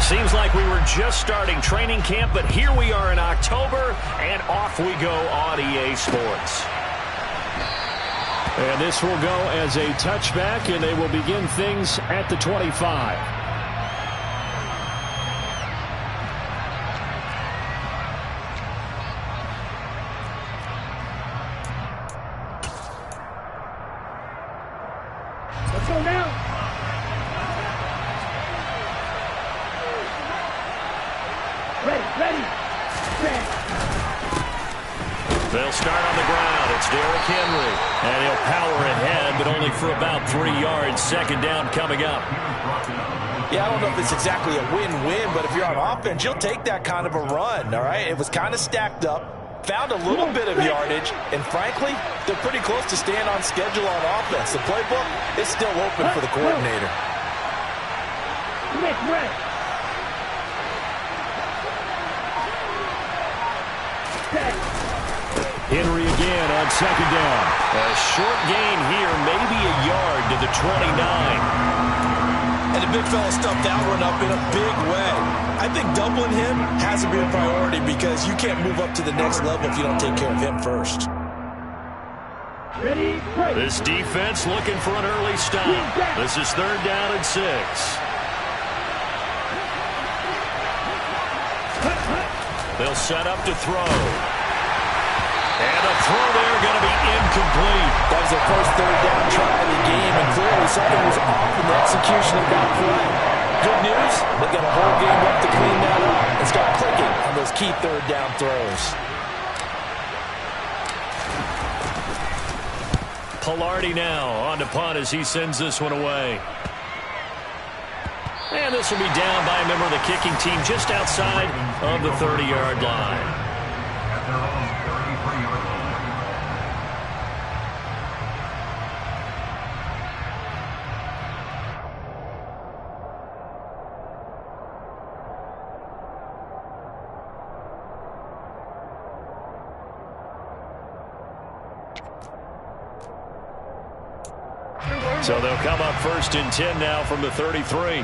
Seems like we were just starting training camp, but here we are in October, and off we go on EA Sports. And this will go as a touchback, and they will begin things at the 25. Let's go now. Ready. They'll start on the ground. It's Derrick Henry. And he'll power ahead, but only for about 3 yards. Second down coming up. Yeah, I don't know if it's exactly a win-win, but if you're on offense, you'll take that kind of a run, all right? It was kind of stacked up, found a little bit of yardage, and frankly, they're pretty close to staying on schedule on offense. The playbook is still open for the coordinator. Henry again on second down. A short gain here, maybe a yard to the 29. And the big fella stuffed that one up in a big way. I think doubling him has to be a priority because you can't move up to the next level if you don't take care of him first. This defense looking for an early stop. This is 3rd down and 6. They'll set up to throw. And a throw there going to be incomplete. That was their first 3rd down try of the game, and clearly something was off in the execution of that play. Good news, they got a whole game left to clean that up and start clicking on those key 3rd down throws. Pilardi now on to punt as he sends this one away. And this will be down by a member of the kicking team just outside of the 30-yard line. So they'll come up 1st and 10 now from the 33.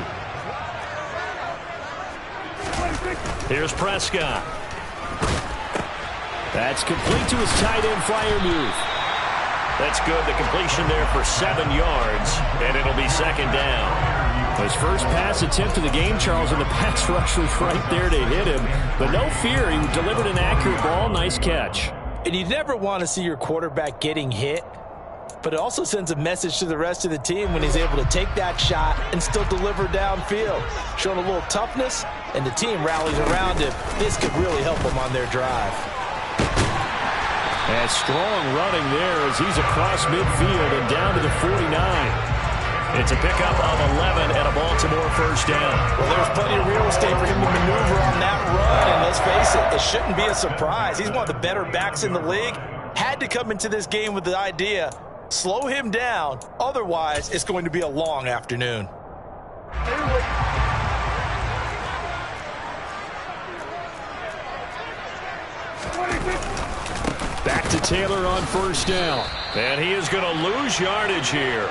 Here's Prescott. That's complete to his tight end flyer move. That's good. The completion there for 7 yards, and it'll be 2nd down. His first pass attempt of the game, Charles, and the pass rush was right there to hit him. But no fear, he delivered an accurate ball. Nice catch. And you never want to see your quarterback getting hit, but it also sends a message to the rest of the team when he's able to take that shot and still deliver downfield. Showing a little toughness, and the team rallies around him. This could really help them on their drive. And strong running there as he's across midfield and down to the 49. It's a pickup of 11 and a Baltimore first down. Well, there's plenty of real estate for him to maneuver on that run, and let's face it, it shouldn't be a surprise. He's one of the better backs in the league. Had to come into this game with the idea, slow him down, otherwise it's going to be a long afternoon. Back to Taylor on first down. And he is going to lose yardage here.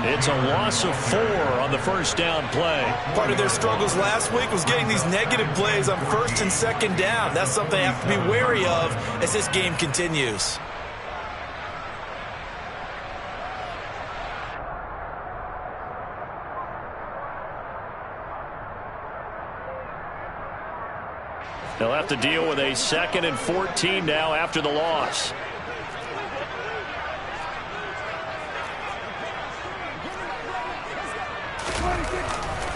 It's a loss of 4 on the first down play. Part of their struggles last week was getting these negative plays on 1st and 2nd down. That's something they have to be wary of as this game continues. They'll have to deal with a 2nd and 14 now after the loss.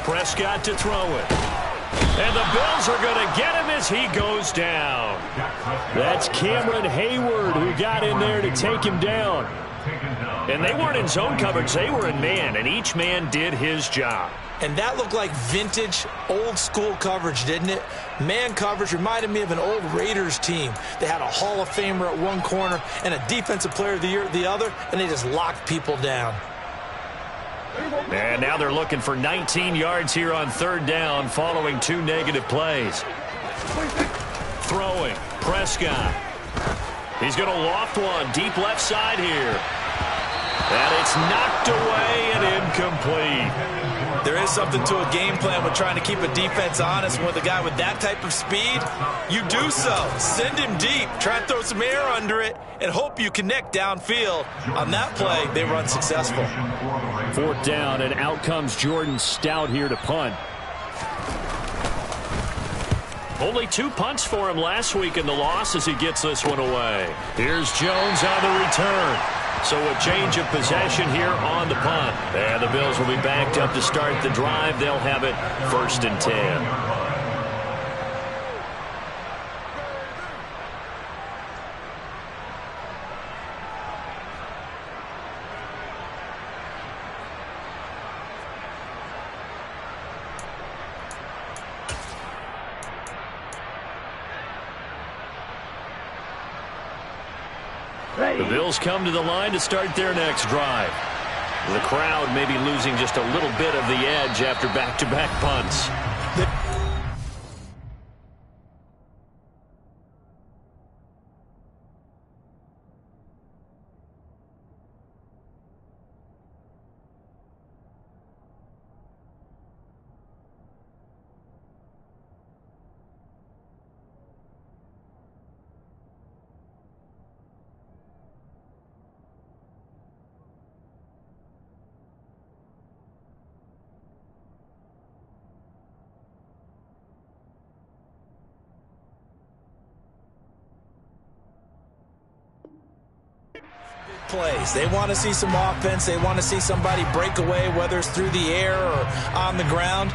Prescott to throw it. And the Bills are going to get him as he goes down. That's Cameron Hayward who got in there to take him down. And they weren't in zone coverage. They were in man, and each man did his job. And that looked like vintage, old-school coverage, didn't it? Man coverage reminded me of an old Raiders team. They had a Hall of Famer at one corner and a Defensive Player of the Year at the other, and they just locked people down. And now they're looking for 19 yards here on 3rd down following 2 negative plays. Throwing, Prescott. He's going to loft one deep left side here. And it's knocked away and incomplete. There is something to a game plan with trying to keep a defense honest. With a guy with that type of speed, you do so. Send him deep. Try and throw some air under it and hope you connect downfield. On that play, they were unsuccessful. 4th down, and out comes Jordan Stout here to punt. Only 2 punts for him last week in the loss as he gets this one away. Here's Jones on the return. So a change of possession here on the punt. And the Bills will be backed up to start the drive. They'll have it 1st and 10. The Bills come to the line to start their next drive. The crowd may be losing just a little bit of the edge after back-to-back punts. Plays. They want to see some offense. They want to see somebody break away, whether it's through the air or on the ground.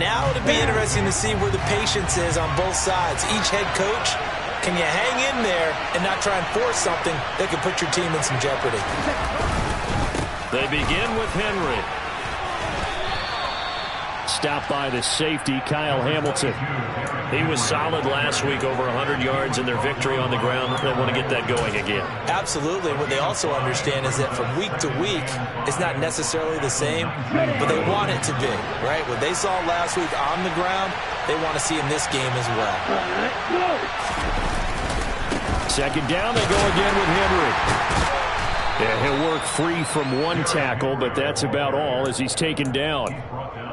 Now it'll be interesting to see where the patience is on both sides. Each head coach, can you hang in there and not try and force something that could put your team in some jeopardy? They begin with Henry. Stopped by the safety, Kyle Hamilton. He was solid last week, over 100 yards in their victory on the ground. They want to get that going again. Absolutely. What they also understand is that from week to week, it's not necessarily the same, but they want it to be, right? What they saw last week on the ground, they want to see in this game as well. 2nd down, they go again with Henry. Yeah, he'll work free from 1 tackle, but that's about all as he's taken down.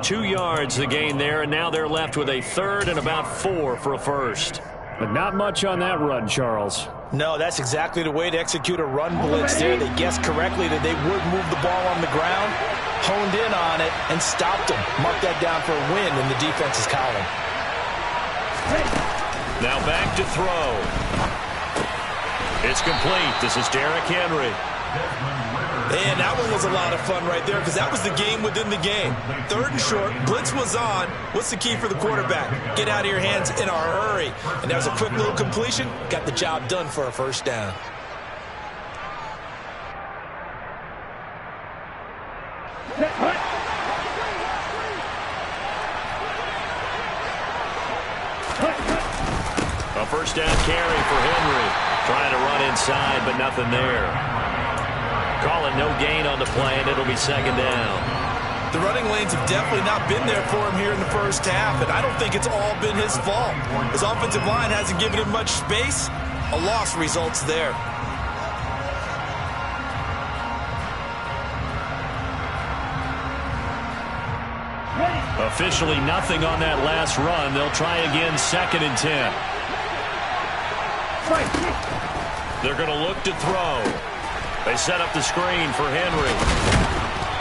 2 yards the gain there, and now they're left with a 3rd and about 4 for a 1st. But not much on that run, Charles. No, that's exactly the way to execute a run blitz there. They guessed correctly that they would move the ball on the ground, honed in on it, and stopped them. Mark that down for a win in the defense's column. Now back to throw. It's complete. This is Derrick Henry. And that one was a lot of fun right there because that was the game within the game. 3rd and short, blitz was on. What's the key for the quarterback? Get out of your hands in a hurry. And that was a quick little completion. Got the job done for a 1st down. A 1st down carry for Henry. Trying to run inside, but nothing there. Calling no gain on the play, and it'll be 2nd down. The running lanes have definitely not been there for him here in the 1st half, and I don't think it's all been his fault. His offensive line hasn't given him much space. A loss results there. Officially nothing on that last run. They'll try again 2nd and 10. They're going to look to throw. They set up the screen for Henry.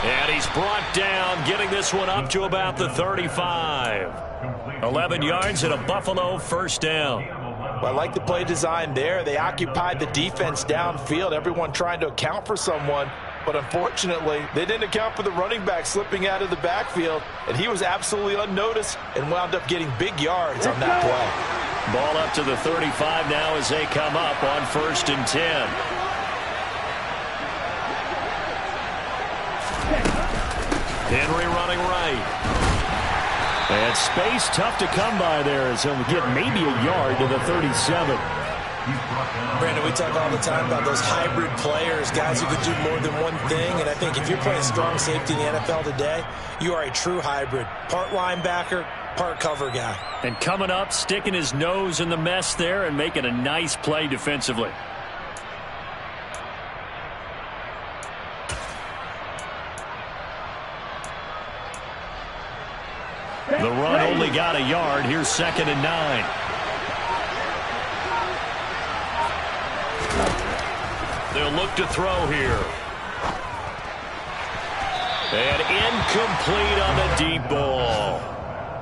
And he's brought down, getting this one up to about the 35. 11 yards and a Buffalo 1st down. Well, I like the play design there. They occupied the defense downfield, everyone trying to account for someone. But unfortunately, they didn't account for the running back slipping out of the backfield. And he was absolutely unnoticed and wound up getting big yards on that play. Ball up to the 35 now as they come up on 1st and 10. Henry running right. And space tough to come by there as he'll get maybe a yard to the 37. Brandon, we talk all the time about those hybrid players, guys who could do more than one thing. And I think if you're playing strong safety in the NFL today, you are a true hybrid. Part linebacker, part cover guy. And coming up, sticking his nose in the mess there and making a nice play defensively. The run only got a yard. Here's 2nd and 9. They'll look to throw here. And incomplete on the deep ball.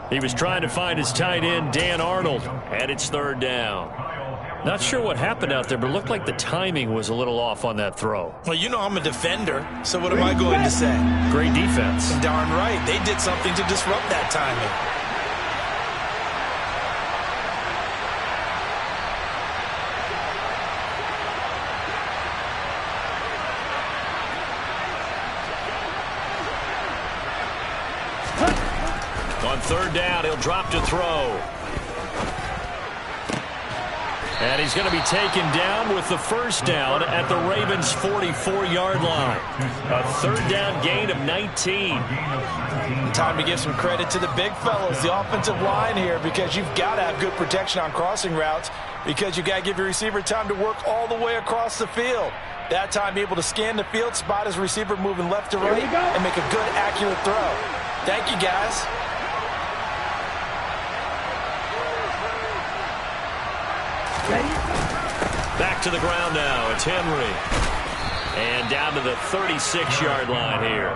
He was trying to find his tight end, Dan Arnold, and it's 3rd down. Not sure what happened out there, but it looked like the timing was a little off on that throw. Well, you know I'm a defender, so what am I going to say? Great defense. Darn right. They did something to disrupt that timing. On 3rd down, he'll drop to throw. And he's going to be taken down with the 1st down at the Ravens' 44-yard line. A 3rd down gain of 19. Time to give some credit to the big fellas, the offensive line here, because you've got to have good protection on crossing routes, because you've got to give your receiver time to work all the way across the field. That time, able to scan the field, spot his receiver moving left to right, and make a good, accurate throw. Thank you, guys. Back to the ground now. It's Henry. And down to the 36-yard line here.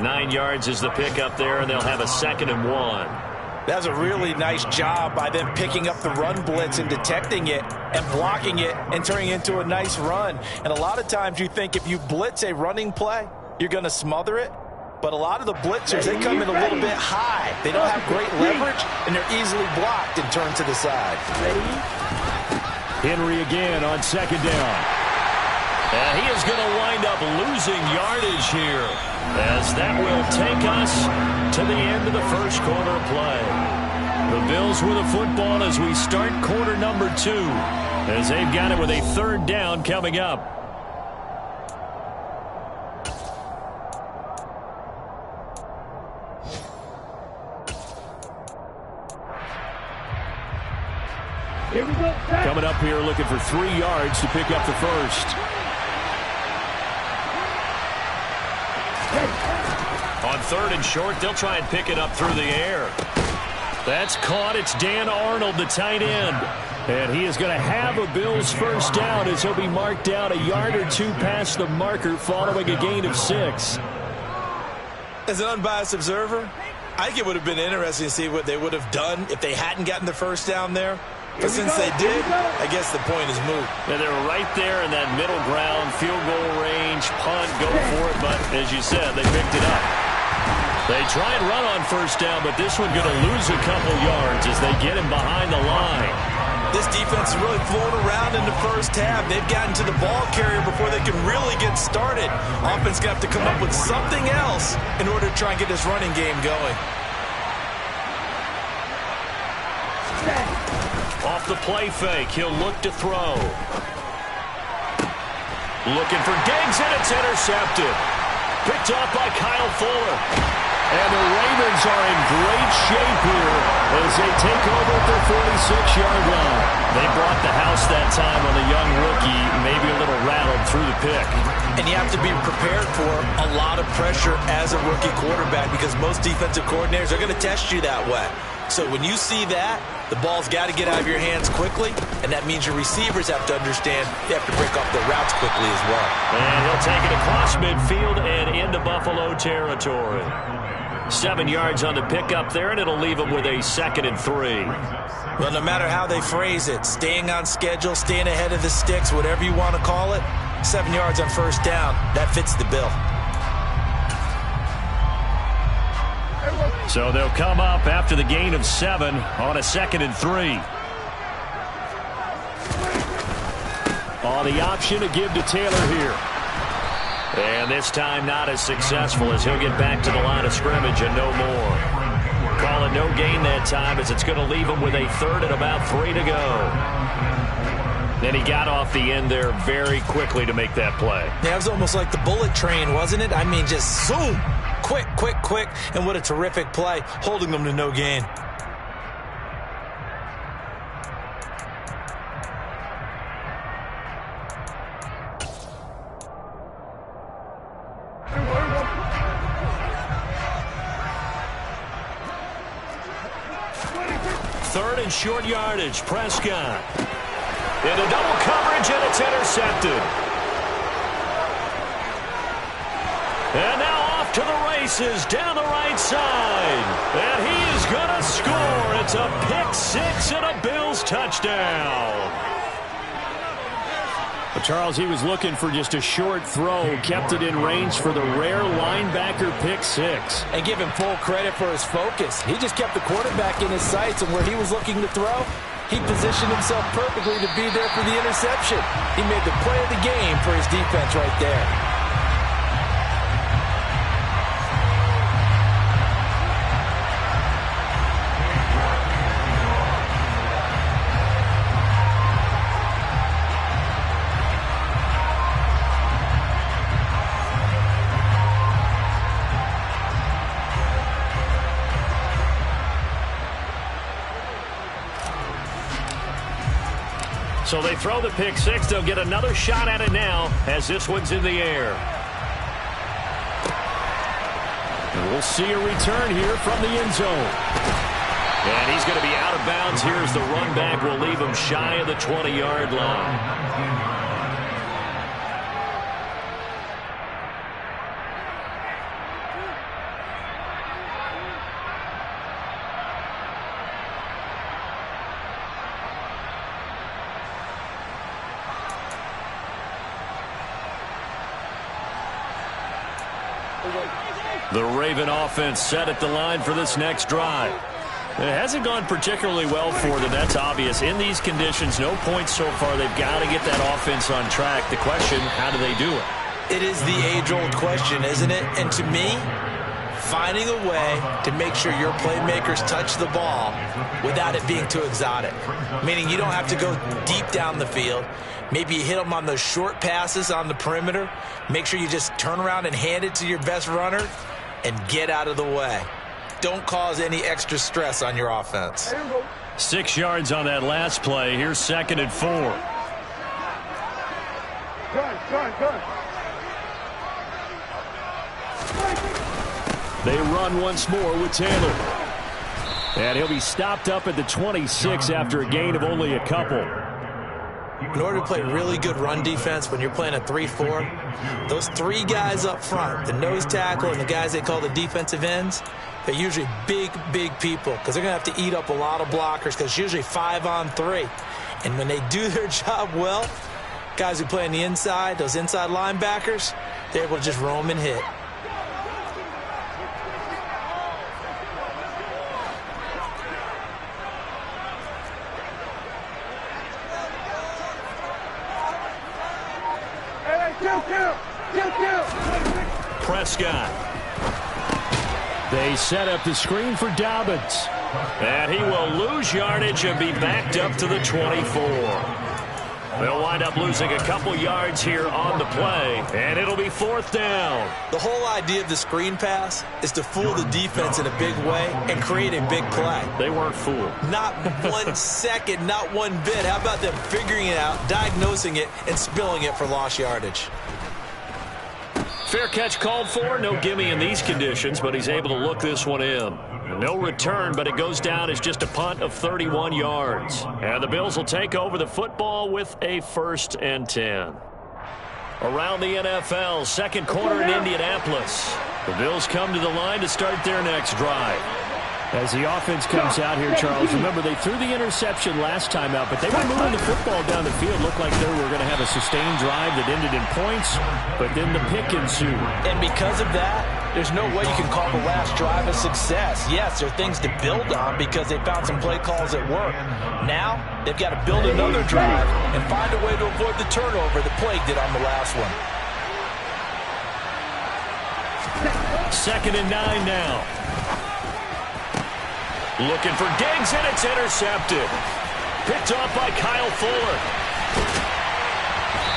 9 yards is the pickup there, and they'll have a 2nd and 1. That's a really nice job by them picking up the run blitz and detecting it and blocking it and turning it into a nice run. And a lot of times you think if you blitz a running play, you're going to smother it. But a lot of the blitzers, they come in a little bit high. They don't have great leverage, and they're easily blocked and turned to the side. Henry again on 2nd down. And he is going to wind up losing yardage here, as that will take us to the end of the 1st quarter of play. The Bills with the football as we start quarter number 2, as they've got it with a 3rd down coming up. Here we go. Coming up here looking for 3 yards to pick up the 1st. On 3rd and short, they'll try and pick it up through the air. That's caught. It's Dan Arnold, the tight end. And he is going to have a Bills 1st down as he'll be marked down a yard or 2 past the marker following a gain of 6. As an unbiased observer, I think it would have been interesting to see what they would have done if they hadn't gotten the 1st down there. But since they did, I guess the point is moot. Yeah, they were right there in that middle ground, field goal range, punt, go for it. But as you said, they picked it up. They try and run on 1st down, but this one going to lose a couple yards as they get him behind the line. This defense is really flown around in the 1st half. They've gotten to the ball carrier before they can really get started. Offense going to have to come up with something else in order to try and get this running game going. Off the play fake, he'll look to throw. Looking for Diggs, and it's intercepted. Picked off by Kyle Fuller. And the Ravens are in great shape here as they take over at their 46-yard line. They brought the house that time on the young rookie, maybe a little rattled through the pick. And you have to be prepared for a lot of pressure as a rookie quarterback, because most defensive coordinators are going to test you that way. So when you see that, the ball's got to get out of your hands quickly, and that means your receivers have to understand they have to break off their routes quickly as well. And he'll take it across midfield and into Buffalo territory. 7 yards on the pickup there, and it'll leave him with a 2nd and 3. Well, no matter how they phrase it, staying on schedule, staying ahead of the sticks, whatever you want to call it, 7 yards on 1st down, that fits the bill. So they'll come up after the gain of 7 on a 2nd and 3. On the option to give to Taylor here. And this time not as successful as he'll get back to the line of scrimmage and no more. Call it no gain that time as it's going to leave him with a 3rd and about 3 to go. Then he got off the end there very quickly to make that play. Yeah, it was almost like the bullet train, wasn't it? I mean, just zoom. Quick, quick, quick. And what a terrific play, holding them to no gain. 3rd and short yardage. Prescott. Into double coverage, and it's intercepted. And now off to the races down the right side. And he is going to score. It's a pick six and a Bills touchdown. But Charles, he was looking for just a short throw, kept it in range for the rare linebacker pick six. And give him full credit for his focus. He just kept the quarterback in his sights, and where he was looking to throw, he positioned himself perfectly to be there for the interception. He made the play of the game for his defense right there. So they throw the pick six. They'll get another shot at it now as this one's in the air. And we'll see a return here from the end zone. And he's going to be out of bounds here as the run back will leave him shy of the 20-yard line. The Raven offense set at the line for this next drive. It hasn't gone particularly well for them. That's obvious. In these conditions, no points so far. They've got to get that offense on track. The question, how do they do it? It is the age-old question, isn't it? And to me, finding a way to make sure your playmakers touch the ball without it being too exotic. Meaning you don't have to go deep down the field. Maybe you hit them on those short passes on the perimeter. Make sure you just turn around and hand it to your best runner and get out of the way. Don't cause any extra stress on your offense. 6 yards on that last play. Here's 2nd and 4. They run once more with Taylor. And he'll be stopped up at the 26 after a gain of only a couple. In order to play really good run defense when you're playing a 3-4, those 3 guys up front, the nose tackle and the guys they call the defensive ends, they're usually big people because they're going to have to eat up a lot of blockers because it's usually 5-on-3. And when they do their job well, guys who play on the inside, those inside linebackers, they're able to just roam and hit. Prescott. They set up the screen for Dobbins. And he will lose yardage and be backed up to the 24. They'll wind up losing a couple yards here on the play, and it'll be 4th down. The whole idea of the screen pass is to fool the defense in a big way and create a big play. They weren't fooled. Not 1 second, not one bit. How about them figuring it out, diagnosing it, and spilling it for lost yardage? Fair catch called for. No gimme in these conditions, but he's able to look this one in. No return, but it goes down as just a punt of 31 yards. And the Bills will take over the football with a 1st and 10. Around the NFL, 2nd quarter in Indianapolis. The Bills come to the line to start their next drive. As the offense comes out here, Charles, remember they threw the interception last time out, but they were moving the football down the field. Looked like they were going to have a sustained drive that ended in points, but then the pick ensued. And because of that, there's no way you can call the last drive a success. Yes, there are things to build on because they found some play calls at work. Now, they've got to build another drive and find a way to avoid the turnover that plagued it on the last one. 2nd and 9 now. Looking for Diggs, and it's intercepted. Picked off by Kyle Fuller.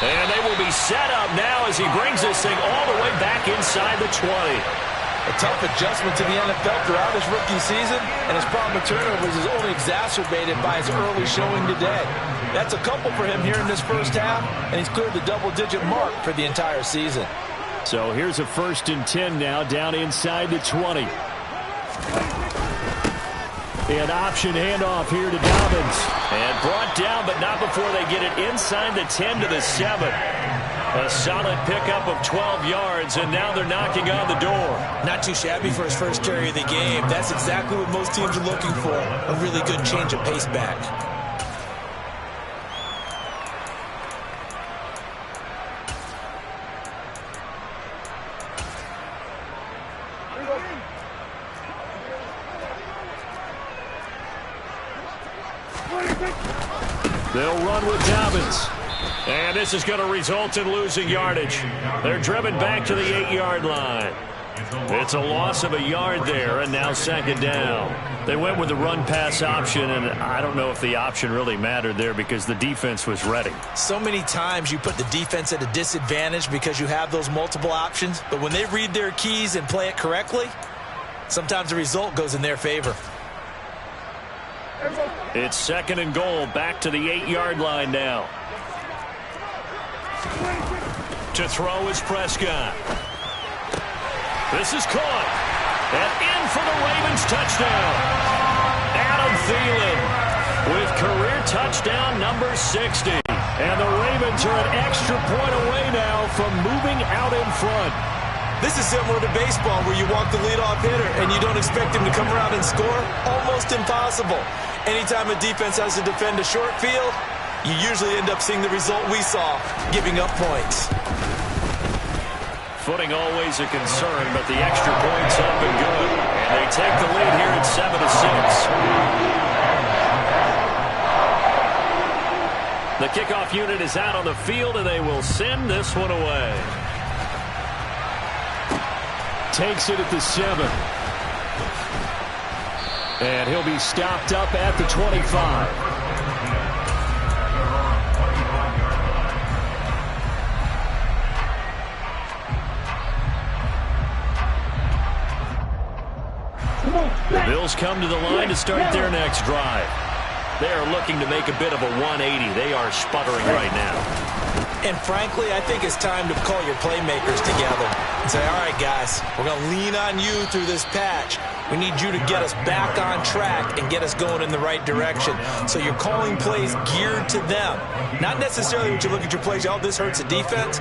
And they will be set up now as he brings this thing all the way back inside the 20. A tough adjustment to the NFL throughout his rookie season, and his problem with turnovers is only exacerbated by his early showing today. That's a couple for him here in this first half, and he's cleared the double-digit mark for the entire season. So here's a 1st and 10 now, down inside the 20. An option handoff here to Dobbins. And brought down, but not before they get it inside the 10 to the 7. A solid pickup of 12 yards, and now they're knocking on the door. Not too shabby for his first carry of the game. That's exactly what most teams are looking for. A really good change of pace back. They'll run with Dobbins. And this is going to result in losing yardage. They're driven back to the 8-yard line. It's a loss of a yard there, and now second down. They went with the run-pass option, and I don't know if the option really mattered there because the defense was ready. So many times you put the defense at a disadvantage because you have those multiple options, but when they read their keys and play it correctly, sometimes the result goes in their favor. It's second and goal, back to the 8-yard line now. To throw is Prescott. This is caught. And in for the Ravens touchdown. Adam Thielen with career touchdown number 60. And the Ravens are an extra point away now from moving out in front. This is similar to baseball where you walk the leadoff hitter and you don't expect him to come around and score. Almost impossible. Anytime a defense has to defend a short field, you usually end up seeing the result we saw, giving up points. Footing always a concern, but the extra point's up and good. And they take the lead here at 7-6. The kickoff unit is out on the field, and they will send this one away. Takes it at the 7. And he'll be stopped up at the 25. The Bills come to the line to start their next drive. They are looking to make a bit of a 180. They are sputtering right now. And frankly, I think it's time to call your playmakers together and say, all right, guys, we're going to lean on you through this patch. We need you to get us back on track and get us going in the right direction. So you're calling plays geared to them. Not necessarily when you look at your plays, oh, this hurts the defense.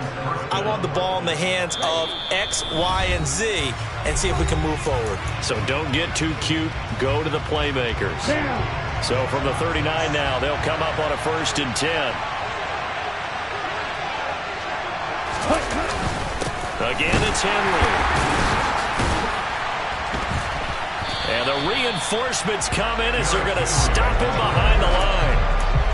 I want the ball in the hands of X, Y, and Z and see if we can move forward. So don't get too cute. Go to the playmakers. So from the 39 now, they'll come up on a 1st and 10. Again, it's Henry. And the reinforcements come in as they're going to stop him behind the line.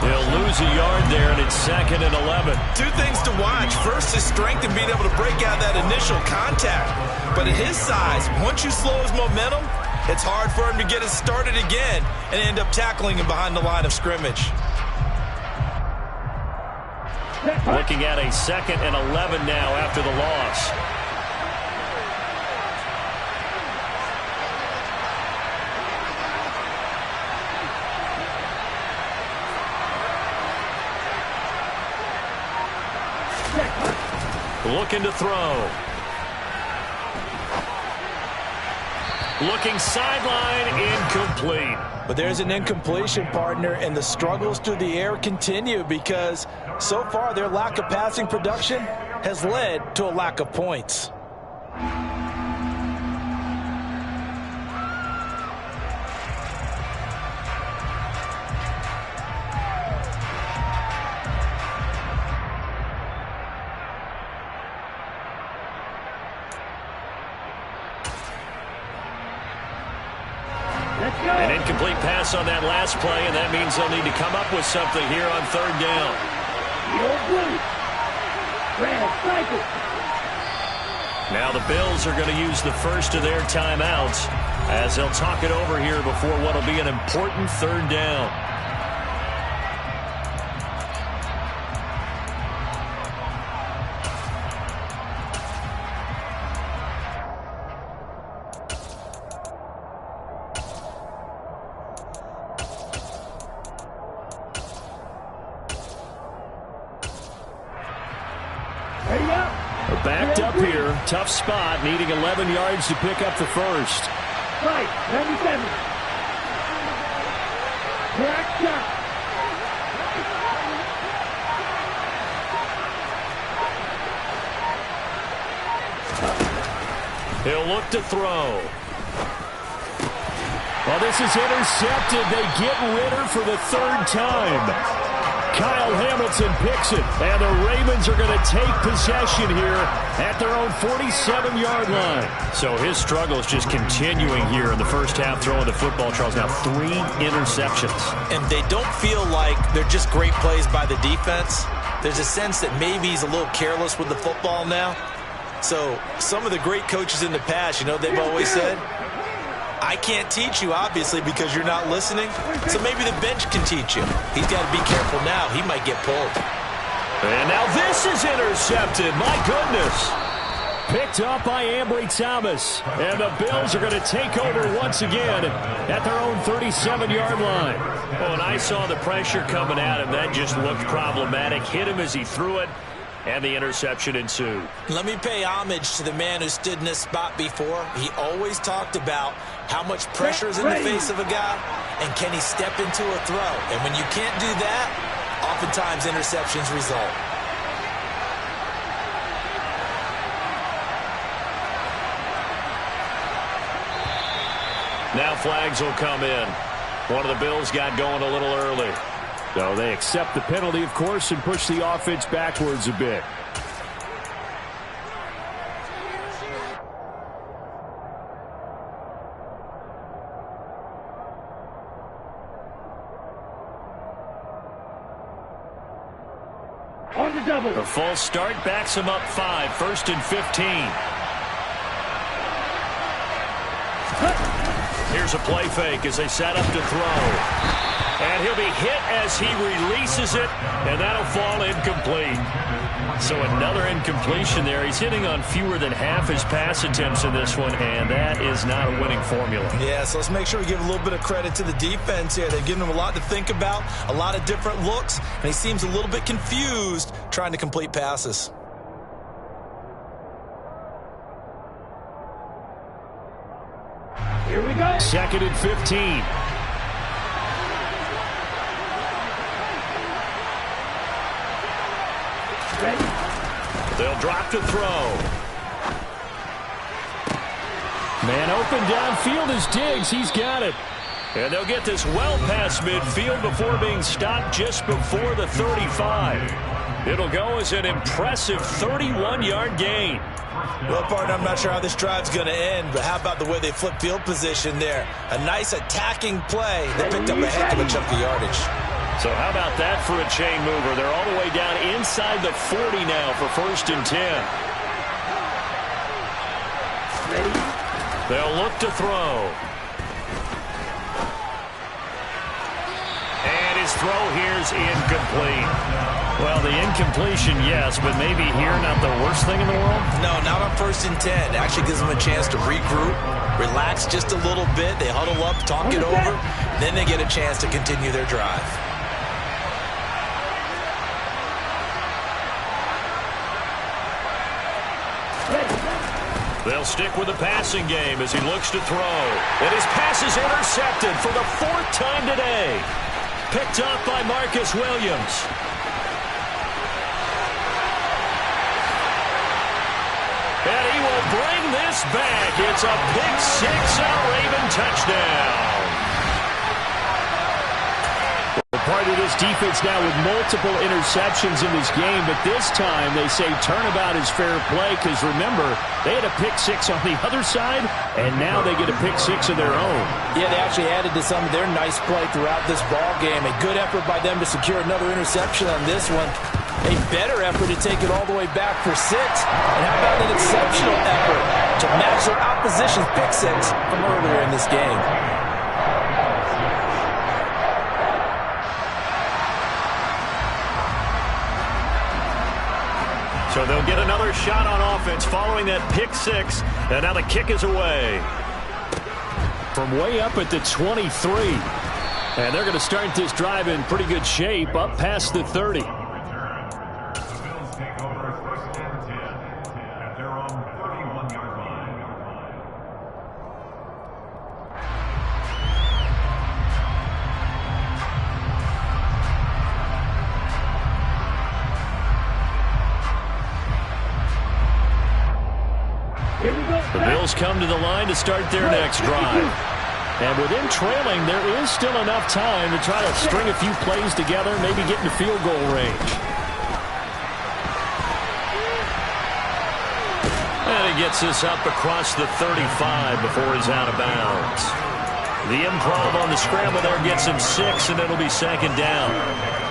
They'll lose a yard there, and it's 2nd and 11. Two things to watch. First, his strength and being able to break out that initial contact. But at his size, once you slow his momentum, it's hard for him to get it started again and end up tackling him behind the line of scrimmage. Looking at a 2nd and 11 now after the loss. Looking to throw. Looking sideline, incomplete. But there's an incompletion, partner, and the struggles through the air continue because so far their lack of passing production has led to a lack of points. An incomplete pass on that last play, and that means they'll need to come up with something here on 3rd down. Now the Bills are going to use the first of their timeouts as they'll talk it over here before what will be an important 3rd down. Backed up here, tough spot, needing 11 yards to pick up the first. Right, 97. He'll look to throw. Well, this is intercepted. They get Ritter for the third time. Kyle Hamilton picks it, and the Ravens are going to take possession here at their own 47-yard line. So his struggle is just continuing here in the first half, throwing the football, Charles. Now 3 interceptions. And they don't feel like they're just great plays by the defense. There's a sense that maybe he's a little careless with the football now. So some of the great coaches in the past, you know, they've always said, I can't teach you, obviously, because you're not listening. So maybe the bench can teach you. He's got to be careful now. He might get pulled. And now this is intercepted. My goodness. Picked up by Ambry Thomas. And the Bills are going to take over once again at their own 37-yard line. Oh, and I saw the pressure coming at him. That just looked problematic. Hit him as he threw it. And the interception ensued. Let me pay homage to the man who stood in this spot before. He always talked about how much pressure is in the face of a guy, and can he step into a throw. And when you can't do that, oftentimes interceptions result. Now flags will come in. One of the Bills got going a little early. So they accept the penalty, of course, and push the offense backwards a bit. On the double. The false start backs him up 5, 1st and 15. Here's a play fake as they set up to throw. And he'll be hit as he releases it, and that'll fall incomplete. So another incompletion there. He's hitting on fewer than half his pass attempts in this one, and that is not a winning formula. Yeah, so let's make sure we give a little bit of credit to the defense here. They've given him a lot to think about, a lot of different looks, and he seems a little bit confused trying to complete passes. Here we go. 2nd and 15. Ready? They'll drop to throw. Man open downfield is Diggs. He's got it. And they'll get this well past midfield before being stopped just before the 35. It'll go as an impressive 31-yard gain. Well, partner, I'm not sure how this drive's going to end, but how about the way they flip field position there? A nice attacking play. They picked up a heck of a chunk of yardage. So how about that for a chain mover? They're all the way down inside the 40 now for 1st and 10. Ready? They'll look to throw. And his throw here's incomplete. Well, the incompletion, yes, but maybe here not the worst thing in the world? No, not on 1st and 10. It actually gives them a chance to regroup, relax just a little bit. They huddle up, talk it over, then they get a chance to continue their drive. They'll stick with the passing game as he looks to throw. And his pass is intercepted for the 4th time today. Picked up by Marcus Williams. And he will bring this back. It's a pick 6 and a Raven touchdown. Part of this defense now with multiple interceptions in this game, but this time they say turnabout is fair play because, remember, they had a pick 6 on the other side, and now they get a pick 6 of their own. Yeah, they actually added to some of their nice play throughout this ball game. A good effort by them to secure another interception on this one. A better effort to take it all the way back for 6. And how about an exceptional effort to match their opposition's pick 6 from earlier in this game. So they'll get another shot on offense following that pick 6. And now the kick is away. From way up at the 23. And they're going to start this drive in pretty good shape up past the 30. Here we go. The Bills come to the line to start their next drive. And within trailing, there is still enough time to try to string a few plays together, maybe get into field goal range. And he gets this up across the 35 before he's out of bounds. The improv on the scramble there gets him 6, and it'll be second down.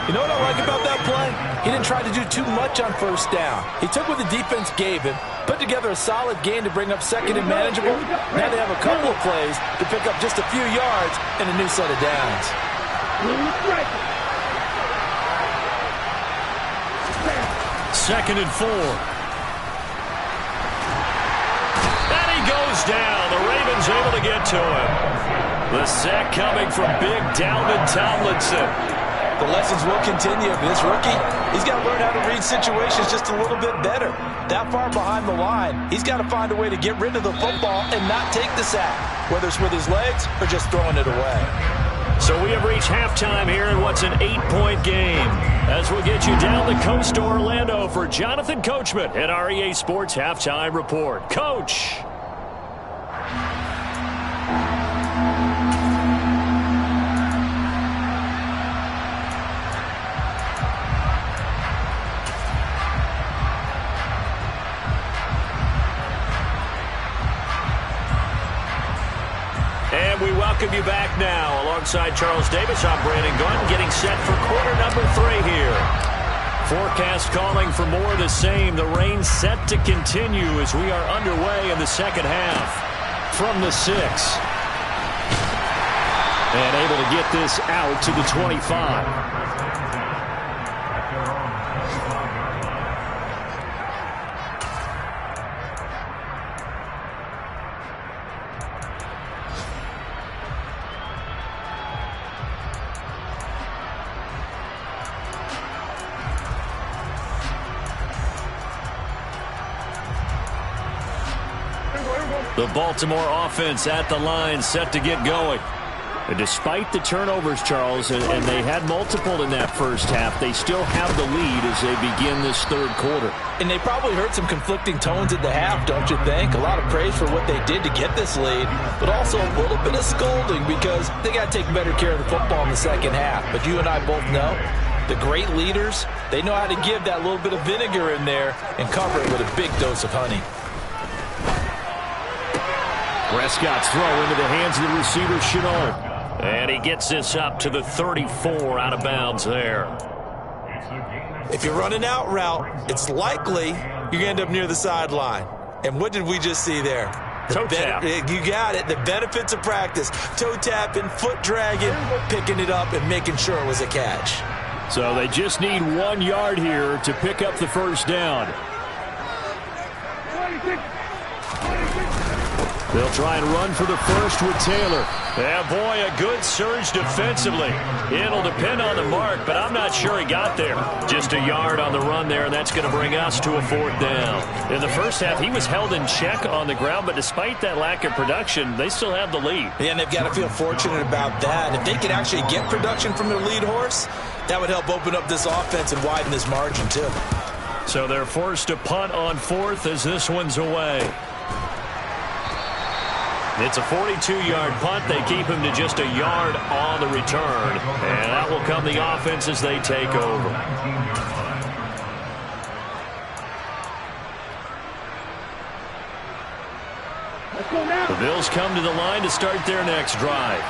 You know what I like about that play? He didn't try to do too much on first down. He took what the defense gave him, put together a solid game to bring up second and manageable. Now they have a couple of plays to pick up just a few yards and a new set of downs. Second and 4. And he goes down. The Ravens able to get to him. The sack coming from big Dalvin Tomlinson. The lessons will continue. This rookie, he's got to learn how to read situations just a little bit better. That far behind the line, he's got to find a way to get rid of the football and not take the sack, whether it's with his legs or just throwing it away. So we have reached halftime here in what's an 8-point game. As we'll get you down the coast to Orlando for Jonathan Coachman at REA Sports Halftime Report. Coach. And we welcome you back now. Alongside Charles Davis, I'm Brandon Gunn, getting set for quarter number 3 here. Forecast calling for more of the same. The rain set to continue as we are underway in the second half. From the 6. And able to get this out to the 25. The Baltimore offense at the line, set to get going. And despite the turnovers, Charles, and they had multiple in that first half, they still have the lead as they begin this third quarter. And they probably heard some conflicting tones at the half, don't you think? A lot of praise for what they did to get this lead, but also a little bit of scolding because they got to take better care of the football in the second half. But you and I both know the great leaders, they know how to give that little bit of vinegar in there and cover it with a big dose of honey. Prescott's throw into the hands of the receiver, Shenault. And he gets this up to the 34 out of bounds there. If you're running out route, it's likely you're going to end up near the sideline. And what did we just see there? Toe tap. You got it. The benefits of practice. Toe tapping, foot dragging, picking it up, and making sure it was a catch. So they just need 1 yard here to pick up the first down. They'll try and run for the first with Taylor. Yeah, boy, a good surge defensively. It'll depend on the mark, but I'm not sure he got there. Just a yard on the run there, and that's going to bring us to a 4th down. In the first half, he was held in check on the ground, but despite that lack of production, they still have the lead. Yeah, and they've got to feel fortunate about that. If they could actually get production from their lead horse, that would help open up this offense and widen this margin, too. So they're forced to punt on 4th as this one's away. It's a 42-yard punt. They keep him to just a yard on the return. And that will come the offense as they take over. The Bills come to the line to start their next drive.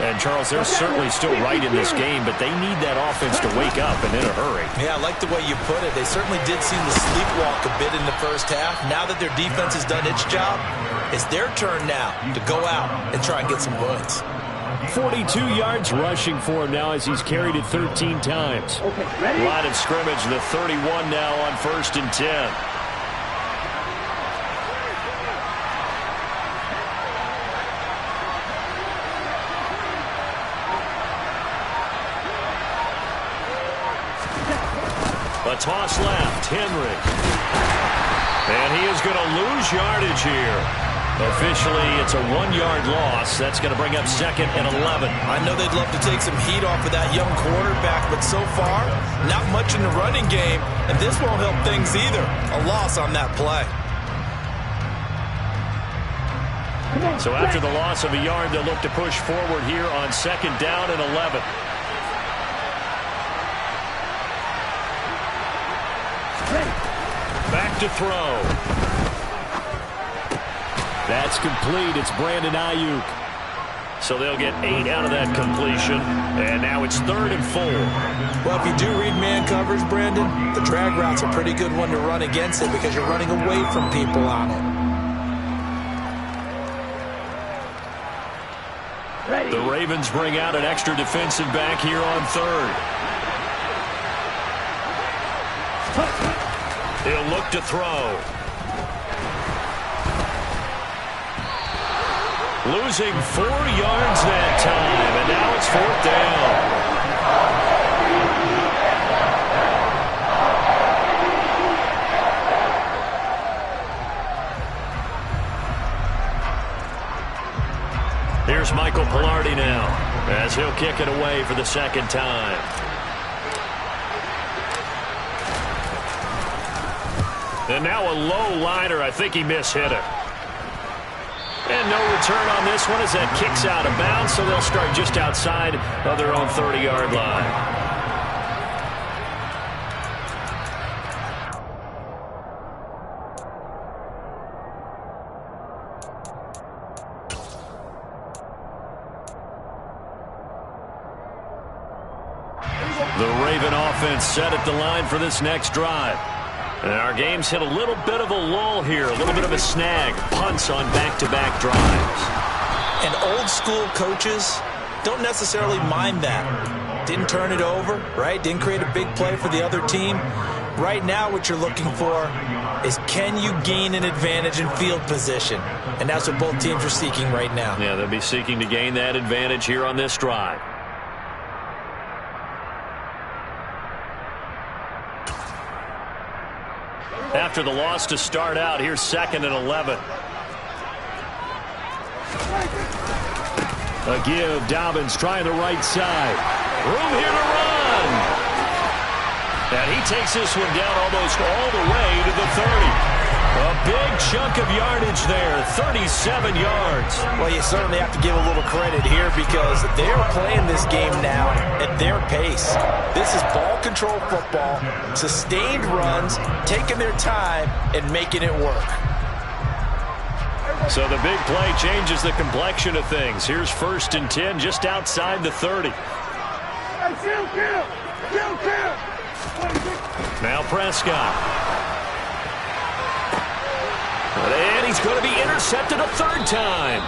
And, Charles, they're certainly still right in this game, but they need that offense to wake up and in a hurry. Yeah, I like the way you put it. They certainly did seem to sleepwalk a bit in the first half. Now that their defense has done its job, it's their turn now to go out and try and get some points. 42 yards rushing for him now as he's carried it 13 times. Line of scrimmage, the 31 now on 1st and 10. A toss left, Henry. And he is going to lose yardage here. Officially, it's a 1-yard loss. That's going to bring up 2nd and 11. I know they'd love to take some heat off of that young quarterback, but so far, not much in the running game, and this won't help things either. A loss on that play. So after the loss of a yard, they'll look to push forward here on 2nd down and 11. Back to throw. That's complete. It's Brandon Ayuk. So they'll get 8 out of that completion. And now it's 3rd and 4. Well, if you do read man coverage, Brandon, the drag route's a pretty good one to run against it because you're running away from people on it. Ready. The Ravens bring out an extra defensive back here on 3rd. He'll look to throw. Losing 4 yards that time, and now it's 4th down. Here's Michael Pilardi now, as he'll kick it away for the 2nd time. And now a low liner. I think he mishit it. And no return on this one as that kicks out of bounds, so they'll start just outside of their own 30-yard line. The Raven offense set at the line for this next drive. And our game's hit a little bit of a lull here, a little bit of a snag. Punts on back-to-back drives. And old-school coaches don't necessarily mind that. Didn't turn it over, right? Didn't create a big play for the other team. Right now what you're looking for is can you gain an advantage in field position? And that's what both teams are seeking right now. Yeah, they'll be seeking to gain that advantage here on this drive. After the loss to start out, here's 2nd and 11. A give, Dobbins trying the right side. Room here to run. And he takes this one down almost all the way to the 30. A big chunk of yardage there, 37 yards. Well, you certainly have to give a little credit here because they're playing this game now at their pace. This is ball control football, sustained runs, taking their time and making it work. So the big play changes the complexion of things. Here's 1st and 10 just outside the 30. Now Prescott. And he's going to be intercepted a 3rd time.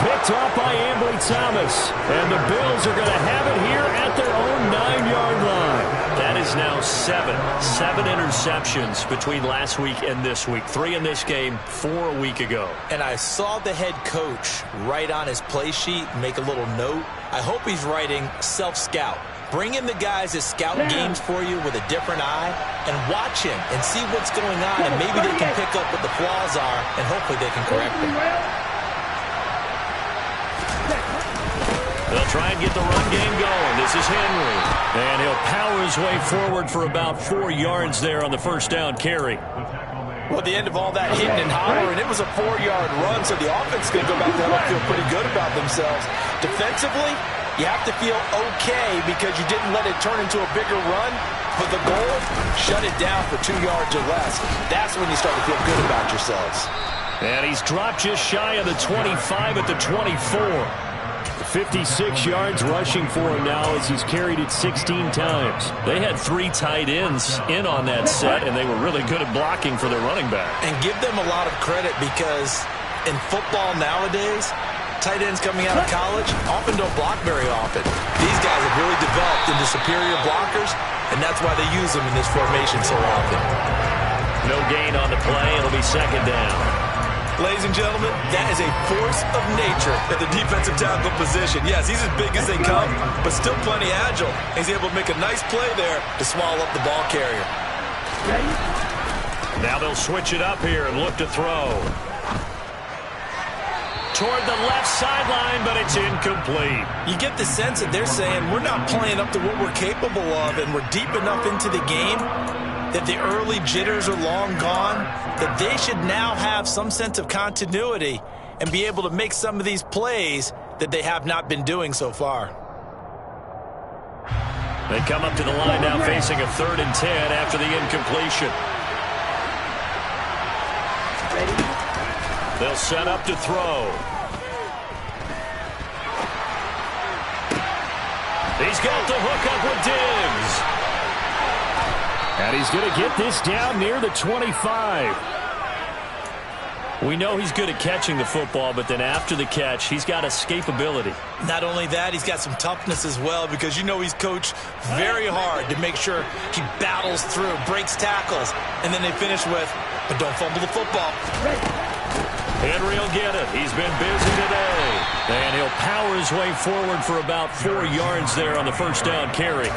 Picked off by Ambry Thomas. And the Bills are going to have it here at their own 9-yard line. That is now 7 interceptions between last week and this week. 3 in this game, 4 a week ago. And I saw the head coach write on his play sheet, make a little note. I hope he's writing self-scout. Bring in the guys that scout games for you with a different eye and watch him and see what's going on, and maybe they can pick up what the flaws are, and hopefully they can correct them. They'll try and get the run game going. This is Henry. And he'll power his way forward for about 4 yards there on the 1st down carry. Well, at the end of all that hitting and hollering, it was a 4-yard run, so the offense is going to go back there and feel pretty good about themselves. Defensively, you have to feel okay because you didn't let it turn into a bigger run. But the goal, shut it down for 2 yards or less. That's when you start to feel good about yourselves. And he's dropped just shy of the 25 at the 24. 56 yards rushing for him now as he's carried it 16 times. They had 3 tight ends in on that set, and they were really good at blocking for their running back. And give them a lot of credit because in football nowadays, tight ends coming out of college often don't block very often. These guys have really developed into superior blockers, and that's why they use them in this formation so often. No gain on the play. It'll be 2nd down. Ladies and gentlemen, that is a force of nature at the defensive tackle position. Yes, he's as big as they come, but still plenty agile. He's able to make a nice play there to swallow up the ball carrier. Now they'll switch it up here and look to throw. Toward the left sideline, but it's incomplete. You get the sense that they're saying we're not playing up to what we're capable of, and we're deep enough into the game that the early jitters are long gone, that they should now have some sense of continuity and be able to make some of these plays that they have not been doing so far. They come up to the line now facing a 3rd and 10 after the incompletion. They'll set up to throw. He's got the hook up with Diggs. And he's going to get this down near the 25. We know he's good at catching the football, but then after the catch, he's got escapability. Not only that, he's got some toughness as well, because you know he's coached very hard to make sure he battles through, breaks tackles, and then they finish with, but don't fumble the football. Henry will get it. He's been busy today. And he'll power his way forward for about 4 yards there on the first down carry.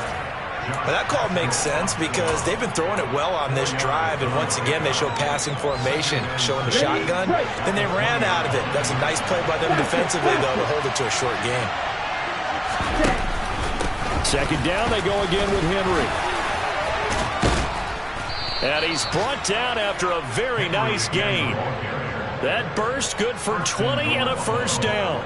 Well, that call makes sense because they've been throwing it well on this drive, and once again they show passing formation, showing the shotgun. Then they ran out of it. That's a nice play by them defensively, though, to hold it to a short game. 2nd down, they go again with Henry. And he's brought down after a very nice gain. That burst good for 20 and a first down.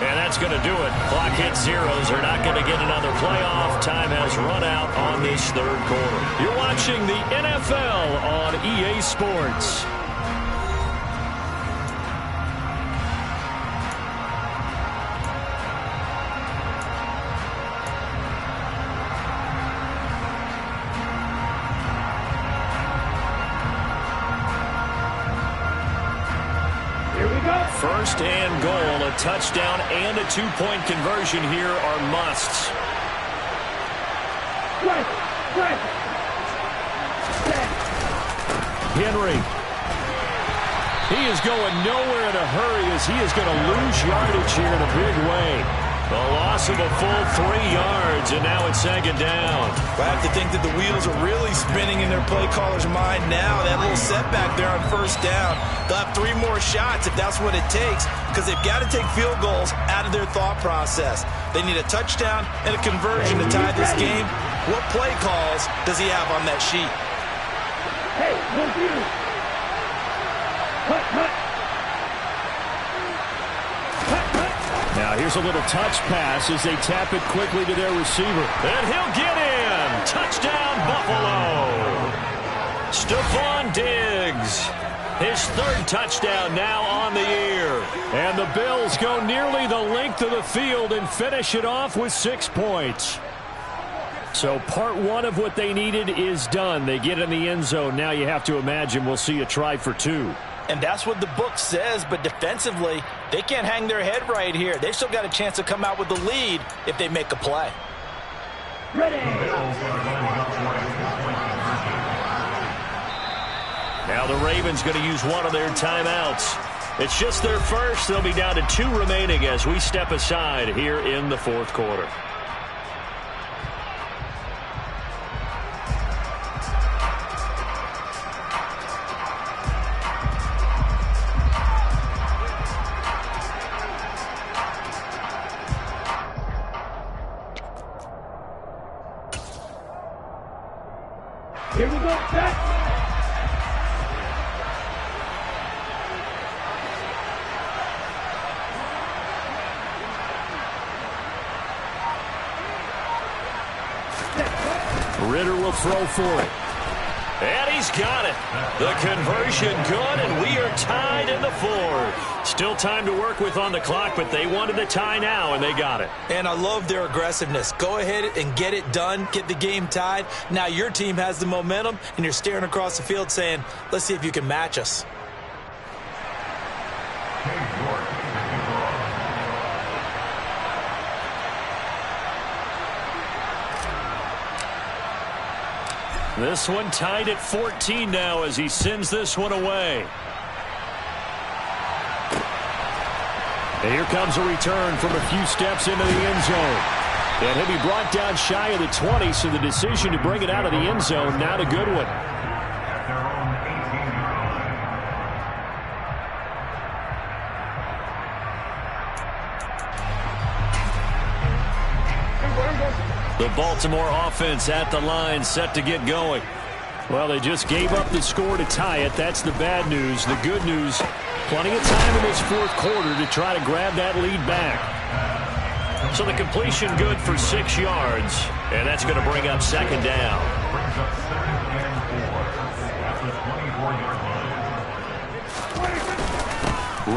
And that's going to do it. Clock hits zeros. They're not going to get another playoff. Time has run out on this 3rd quarter. You're watching the NFL on EA Sports. First and goal, a touchdown and a 2-point conversion here are musts. Henry. He is going nowhere in a hurry as he is going to lose yardage here in a big way. A loss of a full 3 yards, and now it's 2nd down. I have to think that the wheels are really spinning in their play caller's mind now. That little setback there on first down. They'll have 3 more shots if that's what it takes, because they've got to take field goals out of their thought process. They need a touchdown and a conversion to tie this game. What play calls does he have on that sheet? Hey, no view. Cut. Now here's a little touch pass as they tap it quickly to their receiver. And he'll get in. Touchdown, Buffalo. Stephon Diggs. His 3rd touchdown now on the year. And the Bills go nearly the length of the field and finish it off with 6 points. So part 1 of what they needed is done. They get in the end zone. Now you have to imagine we'll see a try for 2. And that's what the book says, but defensively, they can't hang their head right here. They've still got a chance to come out with the lead if they make a play. Ready. Now the Ravens going to use one of their timeouts. It's just their first. They'll be down to 2 remaining as we step aside here in the 4th quarter. Here we go, set. Ritter will throw for it. And he's got it. The conversion good, and we are tied in the 4th. Still time to work with on the clock, but they wanted the tie now, and they got it. And I love their aggressiveness. Go ahead and get it done. Get the game tied. Now your team has the momentum, and you're staring across the field saying, let's see if you can match us. This one tied at 14 now as he sends this one away. And here comes a return from a few steps into the end zone. And he'll be brought down shy of the 20, so the decision to bring it out of the end zone, not a good one. Baltimore offense at the line, set to get going. Well, they just gave up the score to tie it. That's the bad news. The good news, plenty of time in this fourth quarter to try to grab that lead back. So the completion good for 6 yards, and that's going to bring up second down.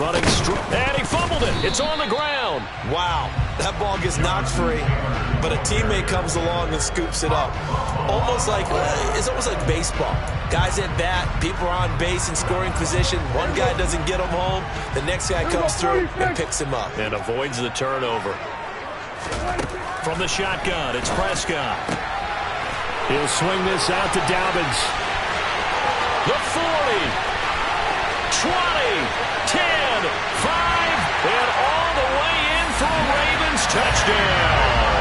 Running straight, and he fumbled it. It's on the ground. Wow, that ball gets knocked free, but a teammate comes along and scoops it up. It's almost like baseball. Guys at bat, people are on base in scoring position. One guy doesn't get him home. The next guy comes through and picks him up. And avoids the turnover. From the shotgun, it's Prescott. He'll swing this out to Dobbins. The 40, 20, 10, 5, and all the way in for a Ravens touchdown.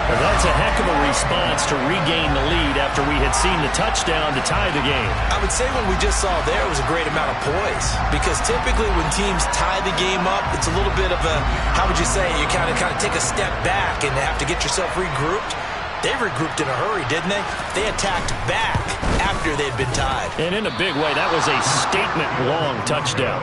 And that's a heck of a response to regain the lead after we had seen the touchdown to tie the game. I would say what we just saw there was a great amount of poise, because typically when teams tie the game up, it's a little bit of a, how would you say, you kind of take a step back and have to get yourself regrouped. They regrouped in a hurry, didn't they? They attacked back after they'd been tied. And in a big way, that was a statement-long touchdown.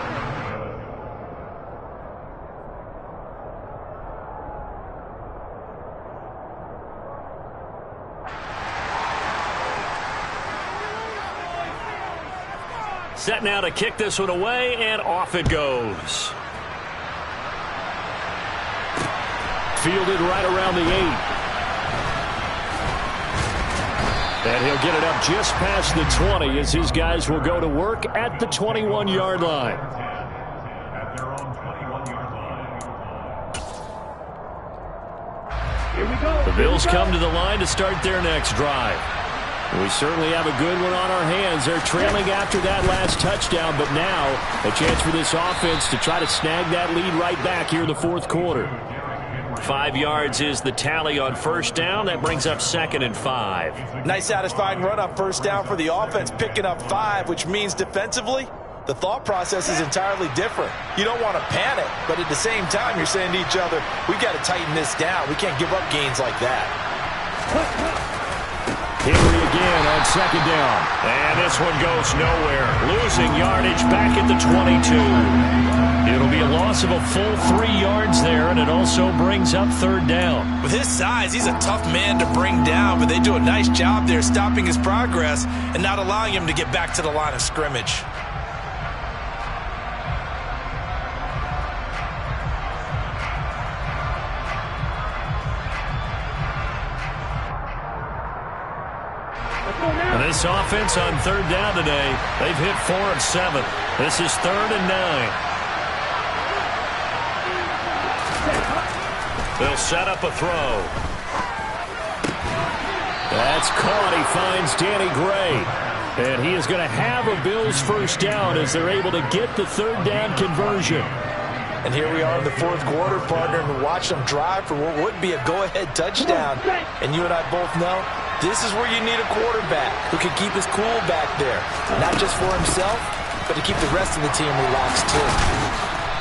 Set now to kick this one away, and off it goes. Fielded right around the 8. And he'll get it up just past the 20 as his guys will go to work at the 21-yard line. Here we go. The Bills come to the line to start their next drive. We certainly have a good one on our hands. They're trailing after that last touchdown, but now a chance for this offense to try to snag that lead right back here in the fourth quarter. 5 yards is the tally on first down. That brings up 2nd and 5. Nice satisfying run on first down for the offense, picking up 5, which means defensively, the thought process is entirely different. You don't want to panic, but at the same time, you're saying to each other, we've got to tighten this down. We can't give up gains like that. Henry again on second down. And this one goes nowhere. Losing yardage back at the 22. It'll be a loss of a full 3 yards there, and it also brings up third down. With his size, he's a tough man to bring down, but they do a nice job there stopping his progress and not allowing him to get back to the line of scrimmage. And this offense on third down today, they've hit 4 of 7. This is 3rd and 9. They'll set up a throw. That's caught. He finds Danny Gray. And he is going to have a Bills first down as they're able to get the third down conversion. And here we are in the fourth quarter, partner, and watch them drive for what would be a go-ahead touchdown. And you and I both know this is where you need a quarterback who can keep his cool back there. Not just for himself, but to keep the rest of the team relaxed, too.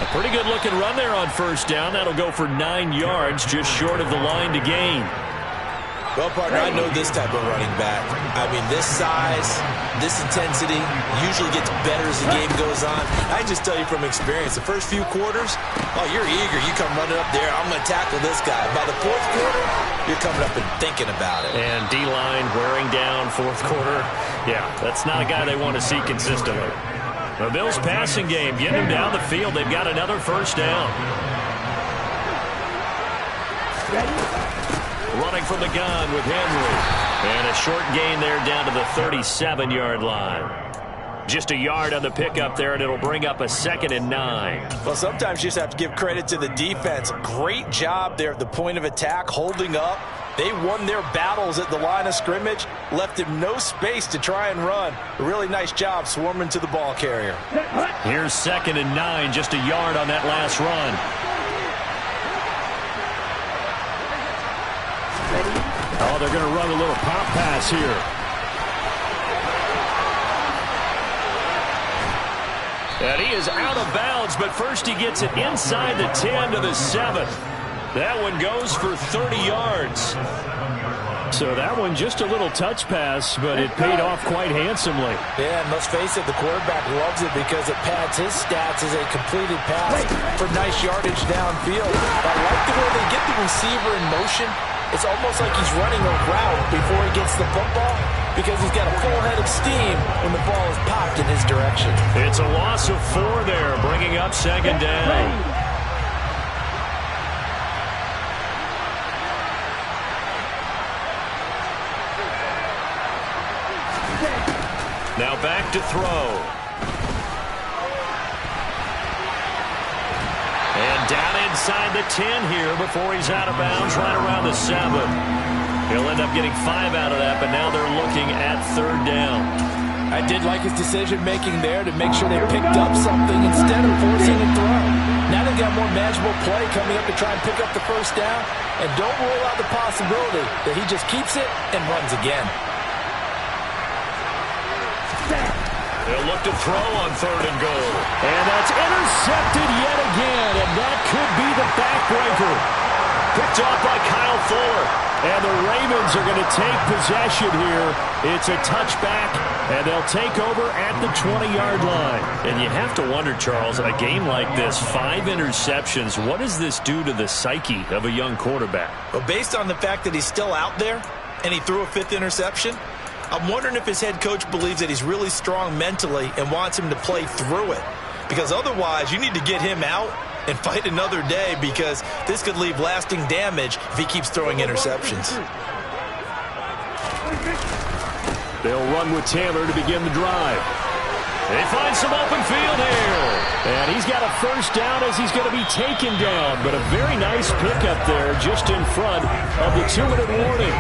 A pretty good-looking run there on first down. That'll go for 9 yards, just short of the line to gain. Well, partner, I know this type of running back. I mean, this size, this intensity usually gets better as the game goes on. I can just tell you from experience, the first few quarters, oh, you're eager. You come running up there, I'm going to tackle this guy. By the fourth quarter, you're coming up and thinking about it. And D-line wearing down fourth quarter. Yeah, that's not a guy they want to see consistently. The Bills passing game, getting him down the field. They've got another first down. Running from the gun with Henry. And a short gain there down to the 37-yard line. Just a yard on the pickup there, and it'll bring up a 2nd and 9. Well, sometimes you just have to give credit to the defense. Great job there at the point of attack, holding up. They won their battles at the line of scrimmage, left him no space to try and run. A really nice job swarming to the ball carrier. Here's 2nd and 9, just a yard on that last run. Oh, they're going to run a little pop pass here. And he is out of bounds, but first he gets it inside the 10 to the 7. That one goes for 30 yards. So that one just a little touch pass, but it paid off quite handsomely. Yeah, and let's face it, the quarterback loves it because it pads his stats as a completed pass for nice yardage downfield. I like the way they get the receiver in motion. It's almost like he's running a route before he gets the football because he's got a full head of steam when the ball is popped in his direction. It's a loss of 4 there, bringing up second down. Now back to throw. And down inside the 10 here before he's out of bounds, right around the 7. He'll end up getting 5 out of that, but now they're looking at third down. I did like his decision-making there to make sure they picked up something instead of forcing a throw. Now they've got more manageable play coming up to try and pick up the first down, and don't rule out the possibility that he just keeps it and runs again. They'll look to throw on third and goal. And that's intercepted yet again, and that could be the backbreaker. Picked off by Kyle Fuller. And the Ravens are going to take possession here. It's a touchback, and they'll take over at the 20-yard line. And you have to wonder, Charles, a game like this, 5 interceptions, what does this do to the psyche of a young quarterback? Well, based on the fact that he's still out there and he threw a 5th interception, I'm wondering if his head coach believes that he's really strong mentally and wants him to play through it. Because otherwise, you need to get him out and fight another day, because this could leave lasting damage if he keeps throwing interceptions. They'll run with Taylor to begin the drive. They find some open field here. And he's got a first down as he's going to be taken down. But a very nice pickup there just in front of the 2-minute warning.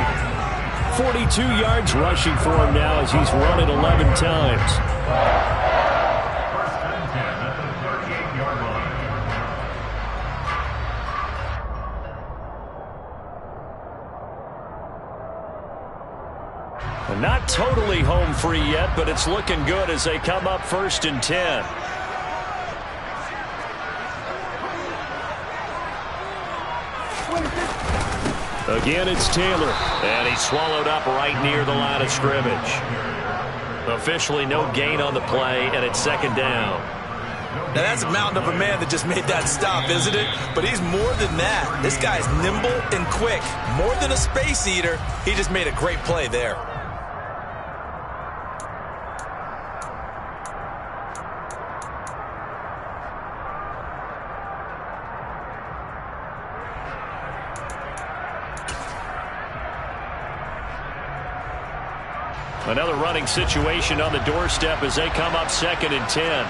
42 yards rushing for him now as he's run it 11 times. Not totally home free yet, but it's looking good as they come up 1st and 10. Again, it's Taylor. And he's swallowed up right near the line of scrimmage. Officially no gain on the play, and it's 2nd down. Now, that's a mountain of a man that just made that stop, isn't it? But he's more than that. This guy's nimble and quick. More than a space eater, he just made a great play there. Another running situation on the doorstep as they come up 2nd and 10.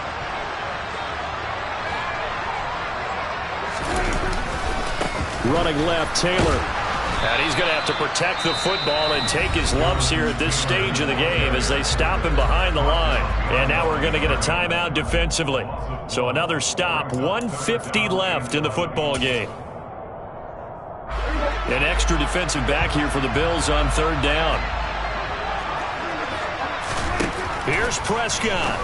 Running left, Taylor. And he's going to have to protect the football and take his lumps here at this stage of the game as they stop him behind the line. And now we're going to get a timeout defensively. So another stop, 1:50 left in the football game. An extra defensive back here for the Bills on 3rd down. Here's Prescott.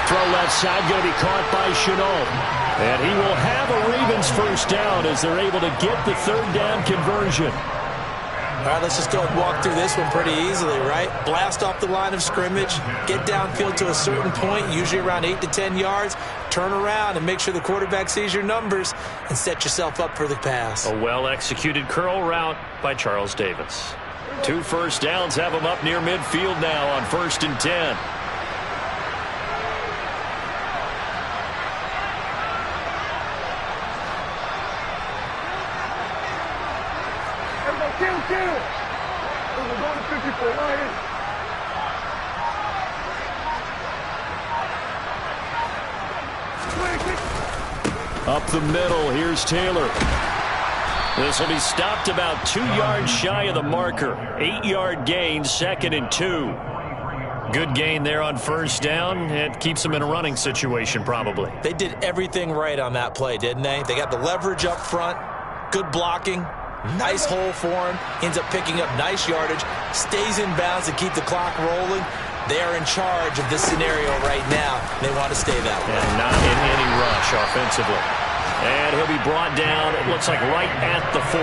Throw left side, going to be caught by Chenault. And he will have a Ravens first down as they're able to get the 3rd down conversion. All right, let's just go and walk through this one pretty easily, right? Blast off the line of scrimmage, get downfield to a certain point, usually around 8 to 10 yards, turn around and make sure the quarterback sees your numbers and set yourself up for the pass. A well-executed curl route by Charles Davis. 2 first downs have him up near midfield now on 1st and 10. We're going to 54 Lions. Up the middle, here's Taylor. This will be stopped about 2 yards shy of the marker. 8-yard gain, 2nd and 2. Good gain there on first down. It keeps them in a running situation probably. They did everything right on that play, didn't they? They got the leverage up front, good blocking, nice hole for him, ends up picking up nice yardage, stays in bounds to keep the clock rolling. They are in charge of this scenario right now. They want to stay that way. And not in any rush offensively. And he'll be brought down, it looks like right at the 4.